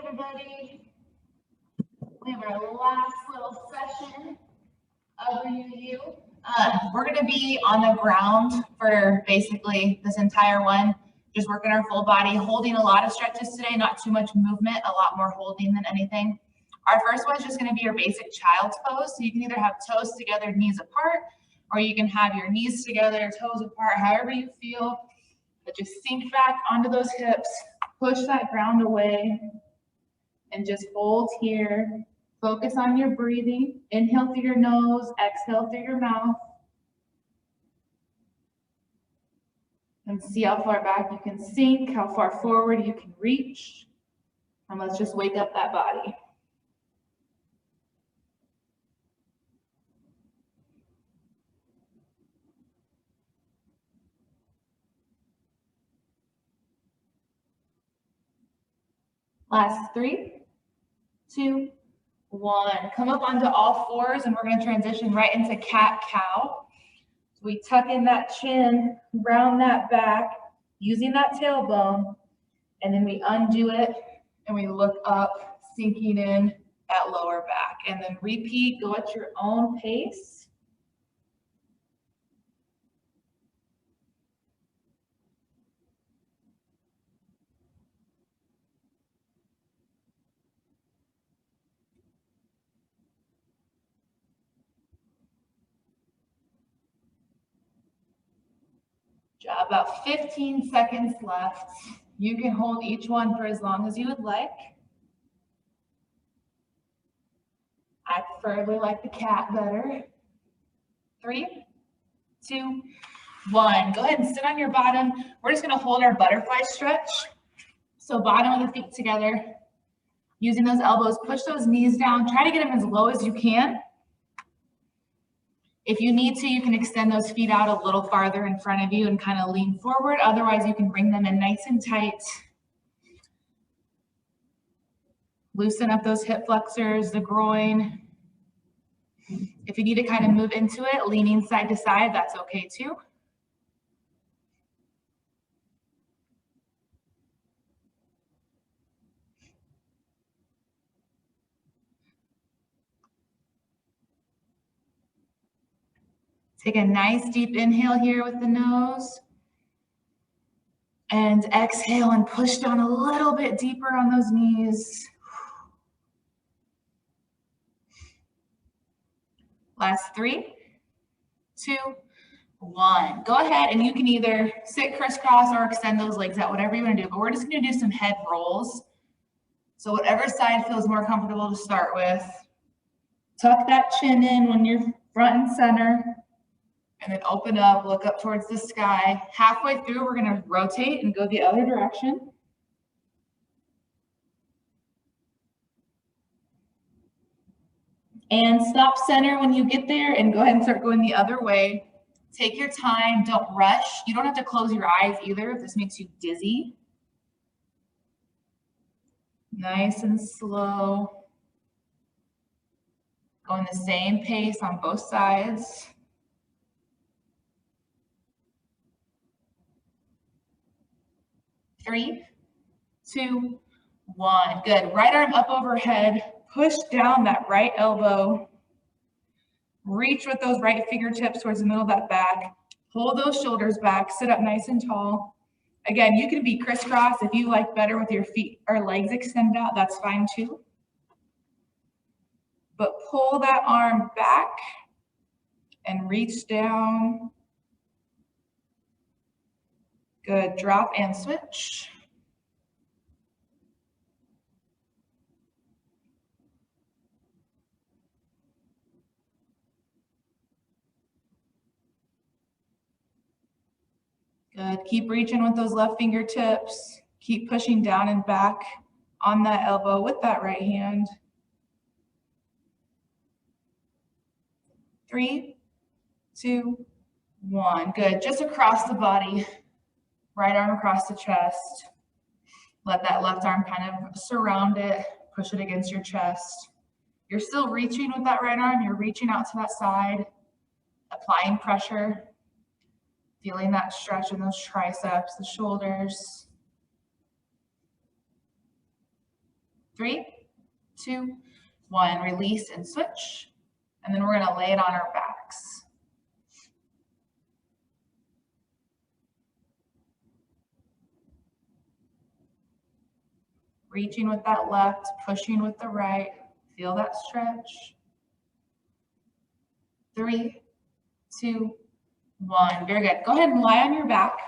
everybody. We have our last little session of reNEW. We're going to be on the ground for basically this entire one, just working our full body, holding a lot of stretches today, not too much movement, a lot more holding than anything. Our first one is just going to be your basic child's pose. So you can either have toes together, knees apart, or you can have your knees together, toes apart, however you feel. But just sink back onto those hips, push that ground away, and just hold here. Focus on your breathing. Inhale through your nose, exhale through your mouth. And see how far back you can sink, how far forward you can reach. And let's just wake up that body. Last 3, 2, 1. Come up onto all fours and we're going to transition right into cat-cow. So we tuck in that chin, round that back, using that tailbone, and then we undo it and we look up, sinking in at lower back. And then repeat, go at your own pace. About 15 seconds left. You can hold each one for as long as you would like. I preferably like the cat better. 3, 2, 1. Go ahead and sit on your bottom. We're just going to hold our butterfly stretch. So bottom of the feet together. Using those elbows, push those knees down. Try to get them as low as you can. If you need to, you can extend those feet out a little farther in front of you and kind of lean forward. Otherwise, you can bring them in nice and tight. Loosen up those hip flexors, the groin. If you need to kind of move into it, leaning side to side, that's okay too. Take a nice deep inhale here with the nose. And exhale and push down a little bit deeper on those knees. Last 3, 2, 1. Go ahead and you can either sit crisscross or extend those legs out, whatever you want to do. But we're just going to do some head rolls. So whatever side feels more comfortable to start with. Tuck that chin in when you're front and center. And then open up, look up towards the sky. Halfway through, we're going to rotate and go the other direction. And stop center when you get there and go ahead and start going the other way. Take your time, don't rush. You don't have to close your eyes either if this makes you dizzy. Nice and slow. Going the same pace on both sides. 3, 2, 1. Good. Right arm up overhead. Push down that right elbow. Reach with those right fingertips towards the middle of that back. Hold those shoulders back. Sit up nice and tall. Again, you can be crisscross if you like better with your feet or legs extended out. That's fine too. But pull that arm back and reach down. Good. Drop and switch. Good. Keep reaching with those left fingertips. Keep pushing down and back on that elbow with that right hand. 3, 2, 1. Good. Just across the body. Right arm across the chest. Let that left arm kind of surround it. Push it against your chest. You're still reaching with that right arm. You're reaching out to that side, applying pressure, feeling that stretch in those triceps, the shoulders. 3, 2, 1. Release and switch. And then we're going to lay it on our backs. Reaching with that left, pushing with the right. Feel that stretch. 3, 2, 1. Very good. Go ahead and lie on your back.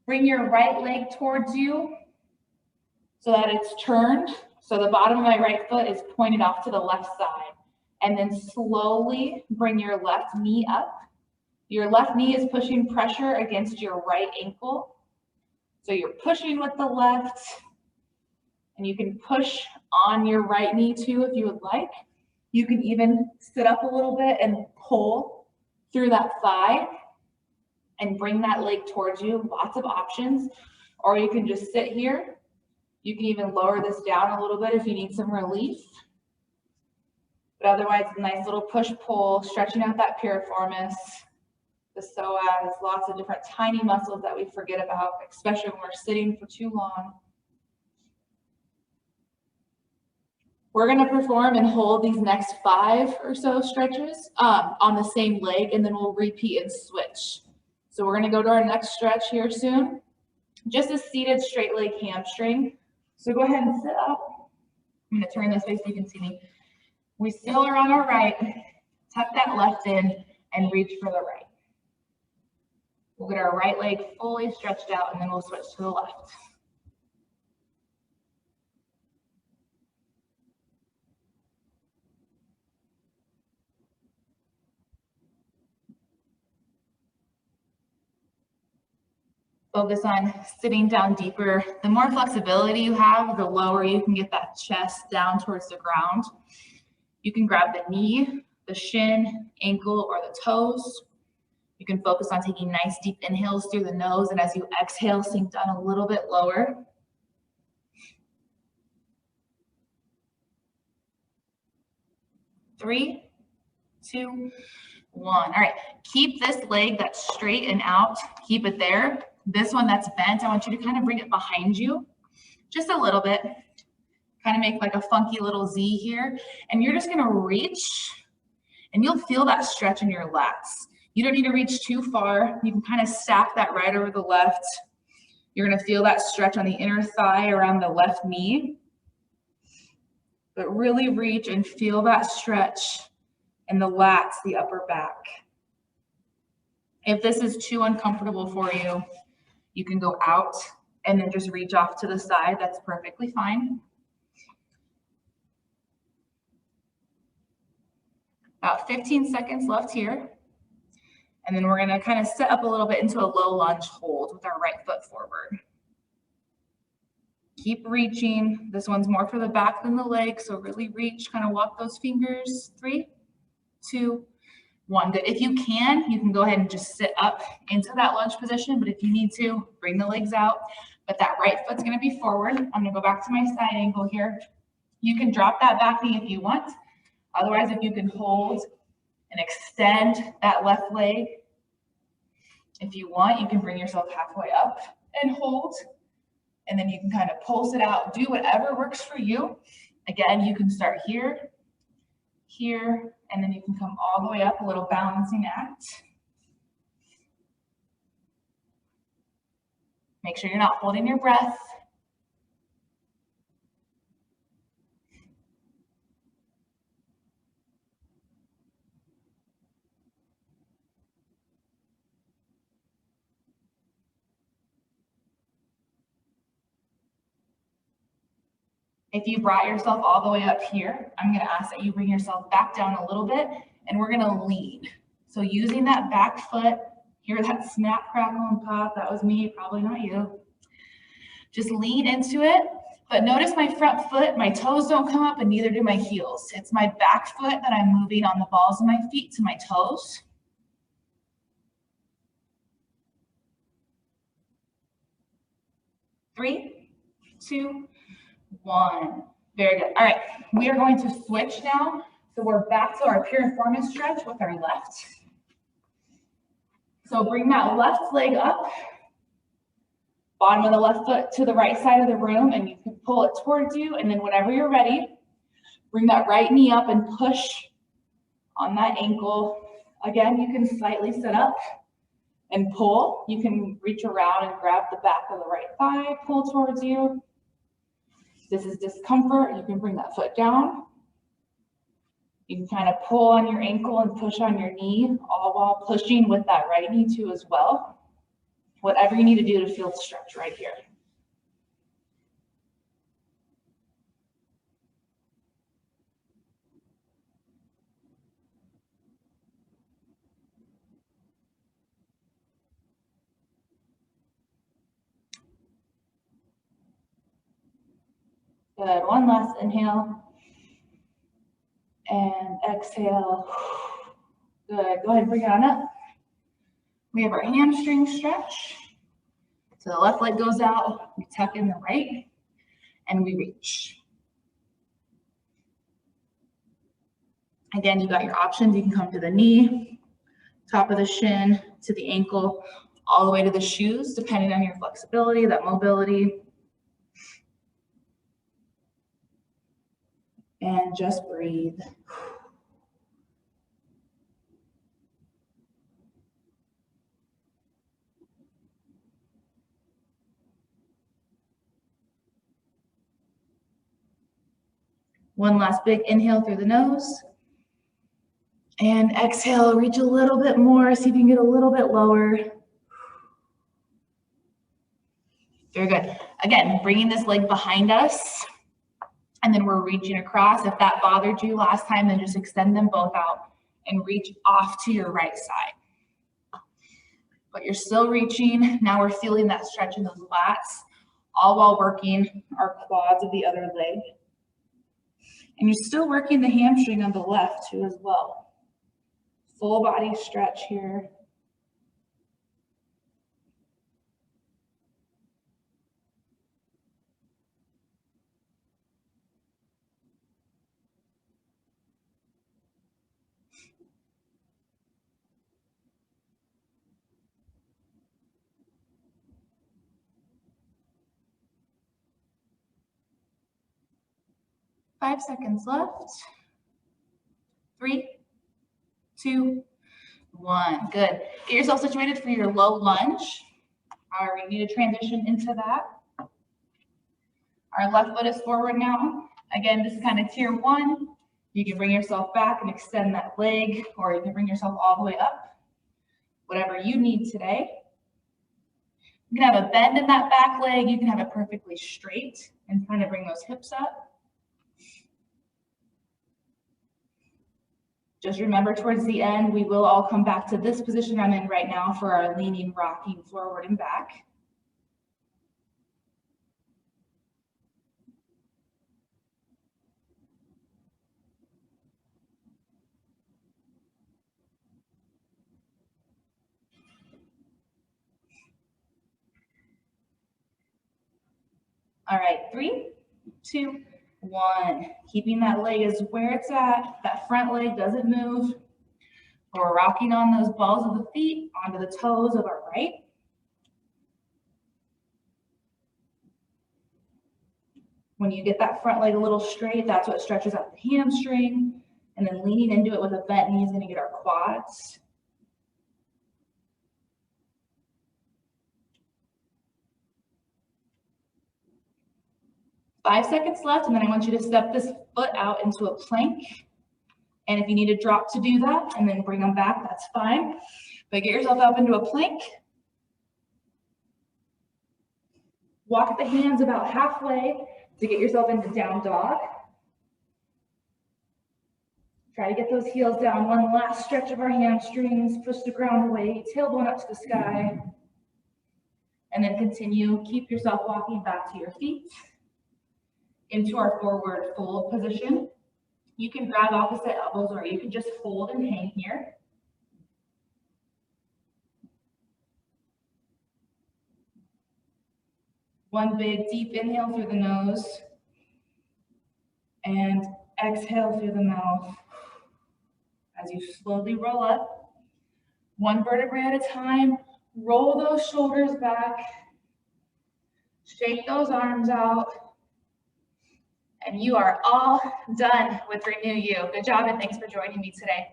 Bring your right leg towards you so that it's turned. So the bottom of my right foot is pointed off to the left side. And then slowly bring your left knee up. Your left knee is pushing pressure against your right ankle. So you're pushing with the left. And you can push on your right knee too if you would like. You can even sit up a little bit and pull through that thigh and bring that leg towards you. Lots of options. Or you can just sit here. You can even lower this down a little bit if you need some relief. But otherwise, a nice little push-pull, stretching out that piriformis, the psoas, lots of different tiny muscles that we forget about, especially when we're sitting for too long. We're going to perform and hold these next 5 or so stretches on the same leg, and then we'll repeat and switch. So we're going to go to our next stretch here soon. Just a seated straight leg hamstring. So go ahead and sit up. I'm going to turn this way so you can see me. We still are on our right. Tuck that left in and reach for the right. We'll get our right leg fully stretched out, and then we'll switch to the left. Focus on sitting down deeper. The more flexibility you have, the lower you can get that chest down towards the ground. You can grab the knee, the shin, ankle, or the toes. You can focus on taking nice deep inhales through the nose, and as you exhale, sink down a little bit lower. Three, 2, 1. All right, keep this leg that's straight and out. Keep it there. This one that's bent, I want you to kind of bring it behind you just a little bit. Kind of make like a funky little Z here. And you're just gonna reach, and you'll feel that stretch in your lats. You don't need to reach too far. You can kind of stack that right over the left. You're gonna feel that stretch on the inner thigh around the left knee. But really reach and feel that stretch in the lats, the upper back. If this is too uncomfortable for you, you can go out and then just reach off to the side. That's perfectly fine. About 15 seconds left here. And then we're gonna kind of sit up a little bit into a low lunge hold with our right foot forward. Keep reaching. This one's more for the back than the leg, so really reach, kind of walk those fingers. 3, 2, 1. Good. If you can go ahead and just sit up into that lunge position, but if you need to, bring the legs out. But that right foot's going to be forward. I'm going to go back to my side angle here. You can drop that back knee if you want. Otherwise, if you can hold and extend that left leg, if you want, you can bring yourself halfway up and hold. And then you can kind of pulse it out. Do whatever works for you. Again, you can start here, here, and then you can come all the way up, a little balancing act. Make sure you're not holding your breath. If you brought yourself all the way up here, I'm going to ask that you bring yourself back down a little bit, and we're going to lean. So using that back foot, hear that snap, crackle, and pop. That was me, probably not you. Just lean into it, but notice my front foot, my toes don't come up, and neither do my heels. It's my back foot that I'm moving on the balls of my feet to my toes. Three, 2, 1. Very good. All right, we are going to switch now. So we're back to our piriformis stretch with our left. So bring that left leg up. bottom of the left foot to the right side of the room, and you can pull it towards you. And then whenever you're ready, bring that right knee up and push on that ankle. Again, you can slightly sit up and pull. You can reach around and grab the back of the right thigh, pull towards you. If this is discomfort, you can bring that foot down. You can kind of pull on your ankle and push on your knee, all while pushing with that right knee too as well. Whatever you need to do to feel the stretch right here. Good, one last inhale. And exhale. Good, go ahead and bring it on up. We have our hamstring stretch. So the left leg goes out, we tuck in the right, and we reach. Again, you got your options. You can come to the knee, top of the shin, to the ankle, all the way to the shoes, depending on your flexibility, that mobility. And just breathe. One last big inhale through the nose. And exhale, reach a little bit more, see if you can get a little bit lower. Very good. Again, bringing this leg behind us, and then we're reaching across. If that bothered you last time, then just extend them both out and reach off to your right side. But you're still reaching. Now we're feeling that stretch in those lats, all while working our quads of the other leg. And you're still working the hamstring on the left too as well. Full body stretch here. Five seconds left. 3, 2, 1. Good. Get yourself situated for your low lunge. All right, we need to transition into that. Our left foot is forward now. Again, this is kind of tier 1. You can bring yourself back and extend that leg, or you can bring yourself all the way up. Whatever you need today. You can have a bend in that back leg. You can have it perfectly straight and kind of bring those hips up. Just remember, towards the end, we will all come back to this position I'm in right now for our leaning, rocking forward and back. All right, 3, 2, 1. Keeping that leg is where it's at. That front leg doesn't move. We're rocking on those balls of the feet onto the toes of our right. When you get that front leg a little straight, that's what stretches out the hamstring. And then leaning into it with a bent knee is going to get our quads. Five seconds left, and then I want you to step this foot out into a plank. And if you need to drop to do that and then bring them back, that's fine. But get yourself up into a plank. Walk the hands about halfway to get yourself into down dog. Try to get those heels down. One last stretch of our hamstrings. Push the ground away. Tailbone up to the sky. And then continue. Keep yourself walking back to your feet into our forward fold position. You can grab opposite elbows, or you can just fold and hang here. One big deep inhale through the nose and exhale through the mouth as you slowly roll up. One vertebrae at a time. Roll those shoulders back. Shake those arms out. And you are all done with reNEW. Good job and thanks for joining me today.